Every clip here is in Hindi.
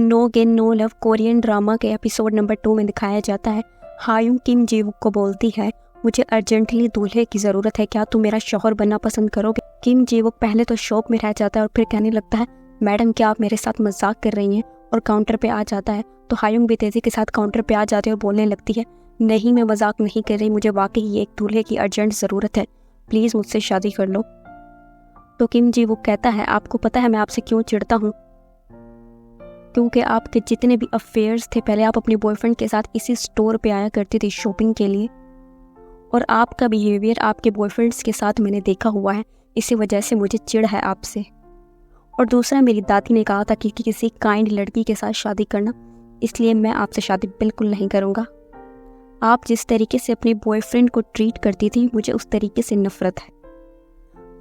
No gain no love Korean drama के एपिसोड नंबर 2 में दिखाया जाता है हायुंग किम जी-वुक को बोलती है, मुझे अर्जेंटली दूल्हे की ज़रूरत है, क्या तुम मेरा शौहर बनना पसंद करोगे। किम जी-वुक पहले तो शौक में रह जाता है और फिर कहने लगता है, मैडम क्या आप मेरे साथ मजाक कर रही हैं, और काउंटर पे आ जाता है। तो हायुंग भी तेज़ी के साथ काउंटर पे आ जाती है और बोलने लगती है, नहीं मैं मजाक नहीं कर रही, मुझे वाकई एक दूल्हे की अर्जेंट ज़रूरत है, प्लीज़ मुझसे शादी कर लो। तो किम जी-वुक कहता है, आपको पता है मैं आपसे क्यों चिढ़ता हूँ, क्योंकि आपके जितने भी अफेयर्स थे पहले आप अपने बॉयफ्रेंड के साथ इसी स्टोर पे आया करती थी शॉपिंग के लिए, और आपका बिहेवियर आपके बॉयफ्रेंड्स के साथ मैंने देखा हुआ है, इसी वजह से मुझे चिढ़ है आपसे। और दूसरा, मेरी दादी ने कहा था कि किसी काइंड लड़की के साथ शादी करना, इसलिए मैं आपसे शादी बिल्कुल नहीं करूँगा। आप जिस तरीके से अपने बॉयफ्रेंड को ट्रीट करती थी मुझे उस तरीके से नफरत है।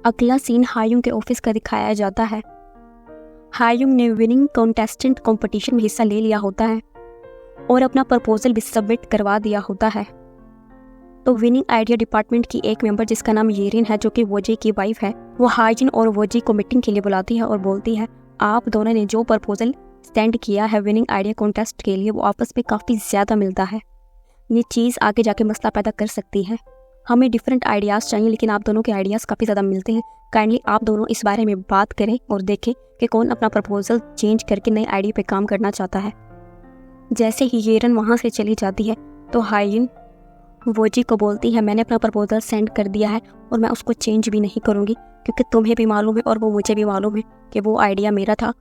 अगला सीन हायुंग के ऑफिस का दिखाया जाता है। हायुंग ने विनिंग कॉन्टेस्टेंट कंपटीशन में हिस्सा ले लिया होता है और अपना प्रपोजल भी सबमिट करवा दिया होता है। तो विनिंग आइडिया डिपार्टमेंट की एक मेंबर जिसका नाम येरिन है, जो कि वोजी की वाइफ है, वो हायुंग और वोजी को मीटिंग के लिए बुलाती है और बोलती है, आप दोनों ने जो प्रपोजल सेंड किया है विनिंग आइडिया कॉन्टेस्ट के लिए वो आपस में काफ़ी ज़्यादा मिलता है, ये चीज़ आगे जाके मसला पैदा कर सकती है। हमें डिफरेंट आइडियाज़ चाहिए लेकिन आप दोनों के आइडियाज़ काफ़ी ज़्यादा मिलते हैं, काइंडली आप दोनों इस बारे में बात करें और देखें कि कौन अपना प्रपोजल चेंज करके नई आइडिया पे काम करना चाहता है। जैसे ही येरन वहाँ से चली जाती है तो हायुंग वोजी को बोलती है, मैंने अपना प्रपोजल सेंड कर दिया है और मैं उसको चेंज भी नहीं करूँगी, क्योंकि तुम्हें भी मालूम है और वो मुझे भी मालूम है कि वो आइडिया मेरा था।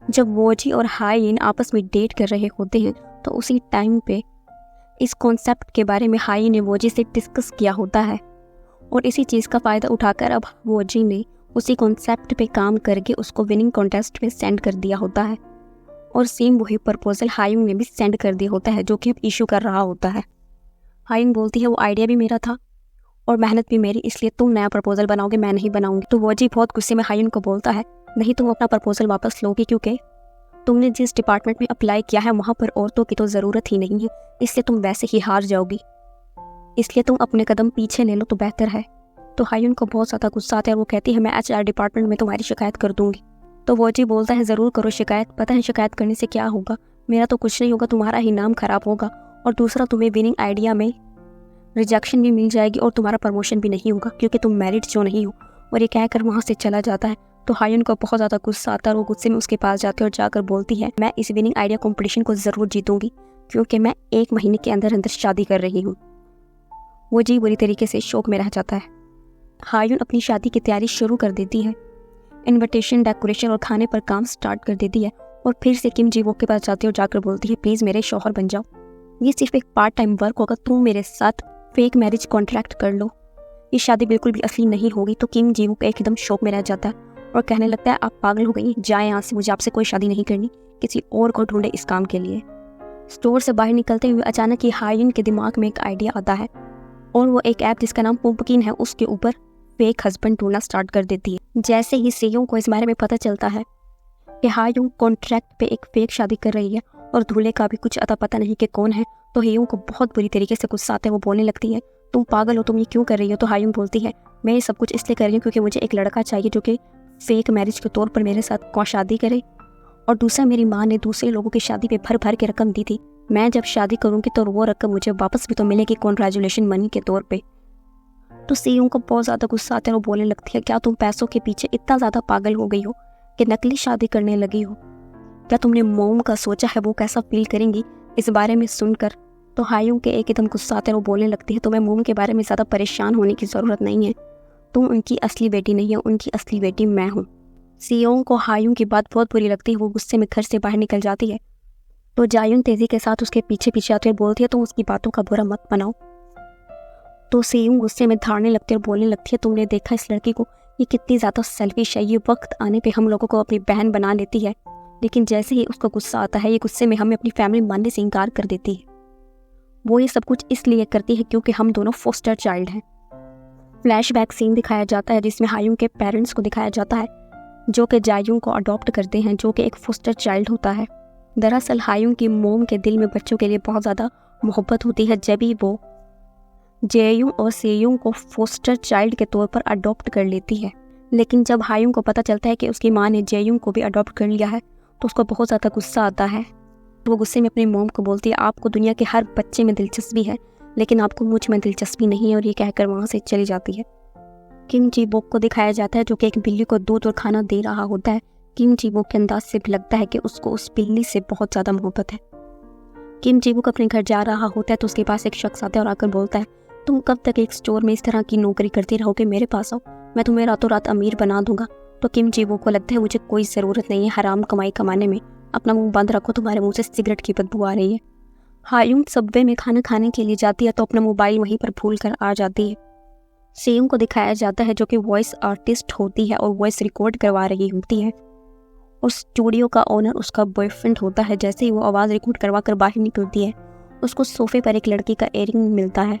जब वोजी और हायुंग आपस में डेट कर रहे होते हैं तो उसी टाइम पे इस कॉन्सेप्ट के बारे में हायुंग ने वोजी से डिस्कस किया होता है, और इसी चीज़ का फ़ायदा उठाकर अब वोजी ने उसी कॉन्सेप्ट पे काम करके उसको विनिंग कॉन्टेस्ट में सेंड कर दिया होता है, और सेम वही प्रपोजल हायुंग ने भी सेंड कर दिया होता है, जो कि अब इशू कर रहा होता है। हायुंग बोलती है, वो आइडिया भी मेरा था और मेहनत भी मेरी, इसलिए तुम नया प्रपोजल बनाओगे, मैं नहीं बनाऊंगी। तो वोजी बहुत गुस्से में हायुंग को बोलता है, नहीं तुम अपना प्रपोजल वापस लोगी, क्योंकि तुमने जिस डिपार्टमेंट में अप्लाई किया है वहाँ पर औरतों की तो ज़रूरत ही नहीं है, इसलिए तुम वैसे ही हार जाओगी, इसलिए तुम अपने कदम पीछे ले लो तो बेहतर है। तो हायुंग को बहुत ज़्यादा गुस्सा आता है और वो कहती है, मैं HR डिपार्टमेंट में तुम्हारी शिकायत कर दूंगी। तो वोजी बोलता है, ज़रूर करो शिकायत, पता है शिकायत करने से क्या होगा, मेरा तो कुछ नहीं होगा, तुम्हारा ही नाम खराब होगा, और दूसरा तुम्हें विनिंग आइडिया में रिजेक्शन भी मिल जाएगी और तुम्हारा प्रमोशन भी नहीं होगा, क्योंकि तुम मैरिड जो नहीं हो। और ये कहकर वहाँ से चला जाता है। तो हायुंग को बहुत ज़्यादा गुस्सा आता है और वो गुस्से में उसके पास जाती है और जाकर बोलती है, मैं इस विनिंग आइडिया कॉम्पिटिशन को ज़रूर जीतूंगी, क्योंकि मैं 1 महीने के अंदर अंदर शादी कर रही हूँ। वो जी बुरी तरीके से शौक में रह जाता है। हायुंग अपनी शादी की तैयारी शुरू कर देती है, इनविटेशन, डेकोरेशन और खाने पर काम स्टार्ट कर देती है, और फिर से किम जी-वुक के पास जाती है और जाकर बोलती है, प्लीज़ मेरे शौहर बन जाओ, ये सिर्फ एक पार्ट टाइम वर्क होगा, तुम मेरे साथ फेक मैरिज कॉन्ट्रैक्ट कर लो, ये शादी बिल्कुल भी असली नहीं होगी। तो किम जी-वुक एकदम शौक में रह जाता है और कहने लगता है, आप पागल हो गई, जाए यहाँ से, मुझे आपसे कोई शादी नहीं करनी, किसी और को ढूंढे इस काम के लिए। स्टोर से बाहर निकलते हुए अचानक ही हायुंग के दिमाग में एक आइडिया आता है, और वो एक ऐप जिसका नाम पुम्पकिन है उसके ऊपर फेक हस्बैंड ढूंढना स्टार्ट कर देती है। जैसे ही सेयोंग को इस बारे में पता चलता है कि हायुंग कॉन्ट्रैक्ट पे एक फेक शादी कर रही है और दूल्हे का भी कुछ अता पता नहीं कि कौन है, तो हेयोंग को बहुत बुरी तरीके से गुस्सा आता है। वो बोलने लगती है, तुम पागल हो, तुम ये क्यों कर रही हो। तो हायुंग बोलती है, मैं ये सब कुछ इसलिए कर रही हूँ क्योंकि मुझे एक लड़का चाहिए जो कि फेक मैरिज के तौर पर मेरे साथ शादी करे, और दूसरा मेरी माँ ने दूसरे लोगों की शादी पे भर भर के रकम दी थी, मैं जब शादी करूँगी तो वो रकम मुझे वापस भी तो मिलेगी कॉन्ग्रेचुलेशन मनी के तौर पे। तो सेयोंग को बहुत ज़्यादा गुस्सा आता है और बोलने लगती है, क्या तुम पैसों के पीछे इतना ज़्यादा पागल हो गई हो कि नकली शादी करने लगी हो, क्या तुमने मोम का सोचा है वो कैसा फील करेंगी इस बारे में सुनकर। तो हायुंग के एकदम गुस्सा आता है, वो बोलने लगती है, तुम्हें मोम के बारे में ज़्यादा परेशान होने की ज़रूरत नहीं है, तुम उनकी असली बेटी नहीं है, उनकी असली बेटी मैं हूँ। सेयोंग को हायुंग की बात बहुत बुरी लगती है, वो गुस्से में घर से बाहर निकल जाती है। तो जायुन तेज़ी के साथ उसके पीछे पीछे आती है, बोलती है, तुम उसकी बातों का बुरा मत बनाओ। तो सेयोंग गुस्से में धारने लगती है और बोलने लगती है, तुमने देखा इस लड़की को, ये कितनी ज़्यादा सेल्फिश है, ये वक्त आने पे हम लोगों को अपनी बहन बना लेती है, लेकिन जैसे ही उसको गुस्सा आता है ये गुस्से में हमें अपनी फैमिली मानने से इनकार कर देती है। वो ये सब कुछ इसलिए करती है क्योंकि हम दोनों फोस्टर चाइल्ड हैं। फ्लैशबैक सीन दिखाया जाता है जिसमें हायुंग के पेरेंट्स को दिखाया जाता है जो कि जायुंग को अडॉप्ट करते हैं, जो कि एक फोस्टर चाइल्ड होता है। दरअसल हायुंग की मोम के दिल में बच्चों के लिए बहुत ज़्यादा मोहब्बत होती है, जब भी वो जेयुंग और सेयुंग को फोस्टर चाइल्ड के तौर पर अडॉप्ट कर लेती है। लेकिन जब हायुंग को पता चलता है कि उसकी माँ ने जेयुंग को भी अडॉप्ट कर लिया है, तो उसको बहुत ज़्यादा गुस्सा आता है। वो गुस्से में अपनी मॉम को बोलती है, आपको दुनिया के हर बच्चे में दिलचस्पी है लेकिन आपको मुझ में दिलचस्पी नहीं है, और ये कहकर वहाँ से चली जाती है। किम जी वोक को दिखाया जाता है जो कि एक बिल्ली को दूध और खाना दे रहा होता है। किम जी वोक के अंदाज से भी लगता है कि उसको उस बिल्ली से बहुत ज़्यादा मोहब्बत है। किम जी वोक अपने घर जा रहा होता है तो उसके पास एक शख्स आता है और आकर बोलता है, तुम कब तक एक स्टोर में इस तरह की नौकरी करती रहोगे, मेरे पास आओ, मैं तुम्हें रातों रात अमीर बना दूंगा। तो किम जी वोक को लगता है मुझे कोई ज़रूरत नहीं है हराम कमाई कमाने में, अपना मुंह बंद रखो, तुम्हारे मुंह से सिगरेट की बदबू आ रही है। हायुंग सबवे में खाना खाने के लिए जाती है तो अपना मोबाइल वहीं पर भूल कर आ जाती है। सेयुंग को दिखाया जाता है जो कि वॉइस आर्टिस्ट होती है और वॉइस रिकॉर्ड करवा रही होती है, और स्टूडियो का ओनर उसका बॉयफ्रेंड होता है। जैसे ही वो आवाज़ रिकॉर्ड करवा कर बाहर निकलती है, उसको सोफे पर एक लड़की का एयरिंग मिलता है।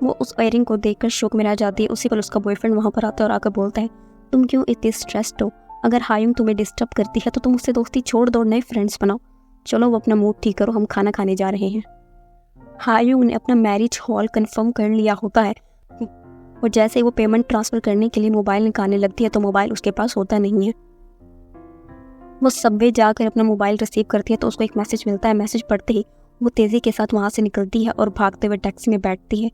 वो उस एयरिंग को देखकर शौक में रह जाती है। उसी पर उसका बॉयफ्रेंड वहाँ पर आता है और आकर बोलता है, तुम क्यों इतनी स्ट्रेस्ड हो, अगर हायुंग तुम्हें डिस्टर्ब करती है तो तुम उससे दोस्ती छोड़ दो, नए फ्रेंड्स बनाओ, चलो वो अपना मूड ठीक करो, हम खाना खाने जा रहे हैं। हायुंग ने अपना मैरिज हॉल कंफर्म कर लिया होता है, और जैसे ही वो पेमेंट ट्रांसफ़र करने के लिए मोबाइल निकालने लगती है तो मोबाइल उसके पास होता नहीं है। वो सबवे जाकर अपना मोबाइल रिसीव करती है तो उसको एक मैसेज मिलता है। मैसेज पढ़ते ही वो तेज़ी के साथ वहाँ से निकलती है और भागते हुए टैक्सी में बैठती है,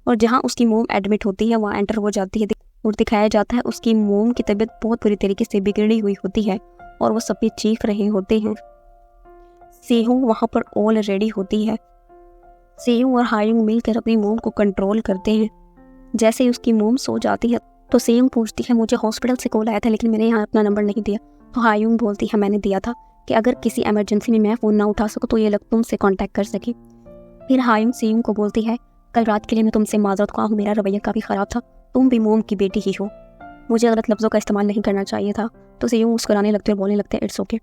और जहाँ उसकी मोम एडमिट होती है वहाँ एंटर हो जाती है और दिखाया जाता है उसकी मोम की तबीयत बहुत बुरी तरीके से बिगड़ी हुई होती है और वो सभी चीख रहे होते हैं। सेहुंग वहाँ पर ऑलरेडी होती है। सेयुंग और हायुंग मिलकर अपनी मोम को कंट्रोल करते हैं। जैसे ही उसकी मोम सो जाती है तो सेयुंग पूछती है, मुझे हॉस्पिटल से कॉल आया था लेकिन मैंने यहाँ अपना नंबर नहीं दिया। तो हायुंग बोलती है, मैंने दिया था कि अगर किसी इमरजेंसी में मैं फ़ोन ना उठा सकूँ तो ये लोग तुमसे कांटेक्ट कर सके। फिर हायुंग सेयुंग को बोलती है, कल रात के लिए मैं तुमसे माजरत ख्वाह हूँ, मेरा रवैया काफ़ी ख़राब था, तुम भी मोम की बेटी ही हो, मुझे गलत लफ्ज़ों का इस्तेमाल नहीं करना चाहिए था। तो सेयुंग मुस्कुराने लगते और बोलने लगते हैं, इट्स ओके।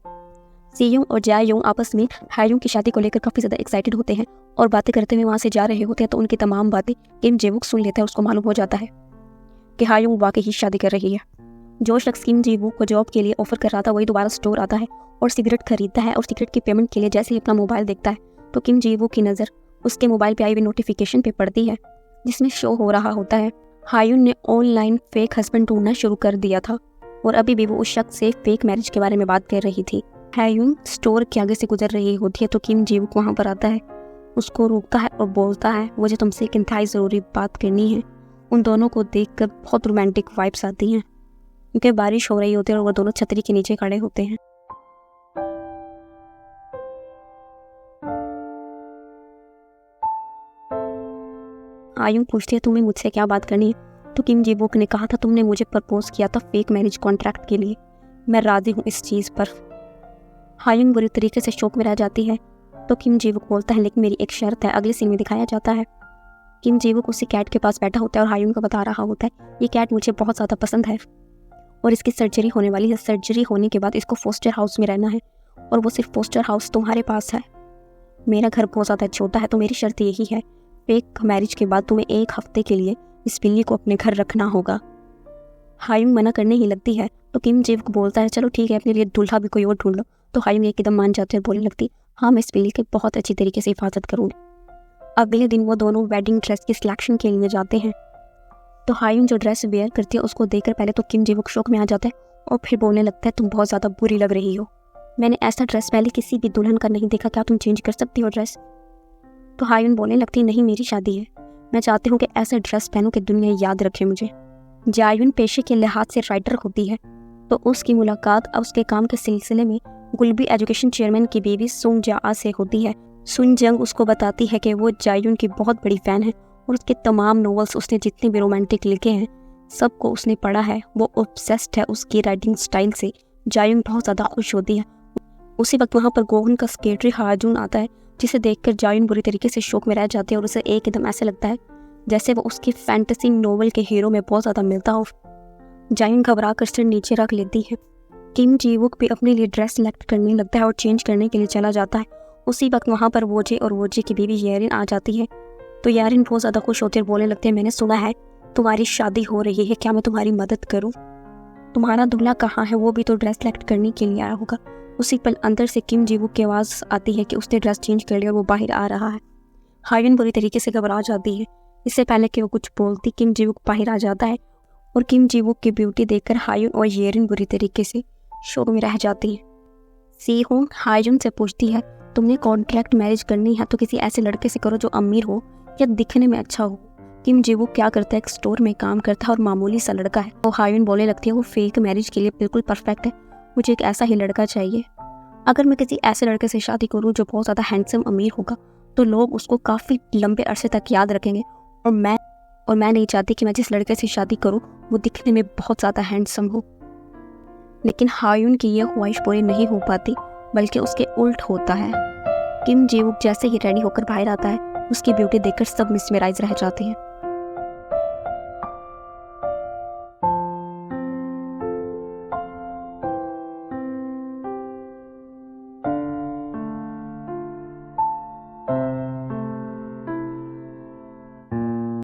सेयुंग और जायुंग आपस में हायुंग की शादी को लेकर काफ़ी ज़्यादा एक्साइटेड होते हैं और बातें करते हुए वहाँ से जा रहे होते हैं। तो उनकी तमाम बातें किम जी-वुक सुन लेता है। उसको मालूम हो जाता है कि हायुंग वाकई ही शादी कर रही है। जो शख्स किम जी-वुक को जॉब के लिए ऑफर कर रहा था वही दोबारा स्टोर आता है और सिगरेट खरीदता है, और सिगरेट की पेमेंट के लिए जैसे ही अपना मोबाइल देखता है तो किम जी-वुक की नज़र उसके मोबाइल पे आई हुई नोटिफिकेशन पे पड़ती है जिसमें शो हो रहा होता है, हायुंग ने ऑनलाइन फेक हस्बैंड ढूंढना शुरू कर दिया था और अभी भी वो उस शख्स से फेक मैरिज के बारे में बात कर रही थी। हायुंग स्टोर के आगे से गुजर रही होती है तो किम जी-वुक वहाँ पर आता है, उसको रोकता है और बोलता है, मुझे तुमसे एक इंतहाई ज़रूरी बात करनी है। उन दोनों को देखकर बहुत रोमांटिक वाइब्स आती हैं क्योंकि बारिश हो रही होती है और वो दोनों छतरी के नीचे खड़े होते हैं। हायुंग पूछती है, तुम्हें मुझसे क्या बात करनी है? तो किम जी-वुक ने कहा था तुमने मुझे प्रपोज किया था फेक मैरिज कॉन्ट्रैक्ट के लिए, मैं राजी हूँ इस चीज़ पर। हायुंग बुरी तरीके से शौक में रह जाती है तो किम जी-वुक बोलता है, लेकिन मेरी एक शर्त है। अगले सीन में दिखाया जाता है किम जी-वुक उसी कैट के पास बैठा होता है और हायुंग को बता रहा होता है, ये कैट मुझे बहुत ज़्यादा पसंद है और इसकी सर्जरी होने वाली है। सर्जरी होने के बाद इसको फोस्टर हाउस में रहना है और वो सिर्फ फोस्टर हाउस तुम्हारे पास है। मेरा घर बहुत ज़्यादा छोटा है तो मेरी शर्त यही है, फेक मैरिज के बाद तुम्हें 1 हफ्ते के लिए इस बिल्ली को अपने घर रखना होगा। हायुंग मना करने ही लगती है तो किम जी-वुक बोलता है, चलो ठीक है, अपने लिए दूल्हा भी कोई और ढूंढ लो। तो हायुंग एकदम मान जाते हैं, बोलने लगती, हाँ मैं इस बिल्ली की बहुत अच्छी तरीके से हिफाजत करूँगी। अगले दिन वो दोनों वेडिंग ड्रेस की सिलेक्शन के लिए जाते हैं तो हायुंग जो ड्रेस वेयर करती है उसको देखकर पहले तो किम जी-वुक शौक में आ जाता है और फिर बोलने लगता है, तुम बहुत ज़्यादा बुरी लग रही हो, मैंने ऐसा ड्रेस पहले किसी भी दुल्हन का नहीं देखा, क्या तुम चेंज कर सकती हो ड्रेस? तो हायुंग बोलने लगती, नहीं मेरी शादी है, मैं चाहती हूँ कि ऐसा ड्रेस पहनूं कि दुनिया याद रखे मुझे। जायुन पेशे के लिहाज से राइटर होती है तो उसकी मुलाकात अब उसके काम के सिलसिले में गुलबी एजुकेशन चेयरमैन की बीवी सुंग जा से होती है। सुन जंग उसको बताती है कि वो जायुन की बहुत बड़ी फ़ैन है और उसके तमाम नॉवेल्स उसने जितने भी रोमांटिक लिखे हैं सबको उसने पढ़ा है। वो ऑब्सेस्ड है उसकी राइटिंग स्टाइल से। जायुन बहुत ज़्यादा खुश होती है। उसी वक्त वहाँ पर गोहन का सेक्रेटरी हाजुन आता है जिसे देखकर जायुन बुरी तरीके से शौक में रह जाती है और उसे एकदम ऐसे लगता है जैसे वो उसकी फैंटेसी नोवेल के हीरो में बहुत ज़्यादा मिलता हो। जायुन घबरा कर सिर नीचे रख लेती है। किम जी-वुक भी अपने लिए ड्रेस सेलेक्ट करने लगता है और चेंज करने के लिए चला जाता है। उसी वक्त वहाँ पर वोजे और वोजे की बीवी येरिन आ जाती है तो येरिन बहुत ज़्यादा खुश होती है, बोलने लगते हैं, मैंने सुना है तुम्हारी शादी हो रही है, क्या मैं तुम्हारी मदद करूँ? तुम्हारा दूल्हा कहाँ है? वो भी तो ड्रेस सेलेक्ट करने के लिए आया होगा। उसी पल अंदर से किम जी-वुक की आवाज़ आती है कि उसने ड्रेस चेंज कर लिया और वो बाहर आ रहा है। हायुन बुरी तरीके से घबरा जाती है। इससे पहले कि वो कुछ बोलती किम जी-वुक बाहर आ जाता है और किम जी-वुक की ब्यूटी देखकर हायुन और येरिन बुरी तरीके से शुरू में रह जाती है। सी होंग हायजुन से पूछती है, तुमने कॉन्ट्रैक्ट मैरिज करनी है तो किसी ऐसे लड़के से करो जो अमीर हो या दिखने में अच्छा हो। किम जी-वुक क्या करता है, एक स्टोर में काम करता है और मामूली सा लड़का है। तो हायजुन बोलने लगती है, वो फेक मैरिज के लिए बिल्कुल परफेक्ट है, मुझे एक ऐसा ही लड़का चाहिए। अगर मैं किसी ऐसे लड़के से शादी करूँ जो बहुत ज़्यादा हैंडसम अमीर होगा तो लोग उसको काफ़ी लंबे अरसे तक याद रखेंगे, और मैं नहीं चाहती कि मैं जिस लड़के से शादी करूँ वो दिखने में बहुत ज़्यादा हैंडसम हो। लेकिन हायुन की यह ख्वाहिश पूरी नहीं हो पाती, बल्कि उसके उल्ट होता है। किम जी-वुक जैसे ही रेडी होकर बाहर आता है, उसकी ब्यूटी देखकर सब मिसमराइज रह जाते हैं।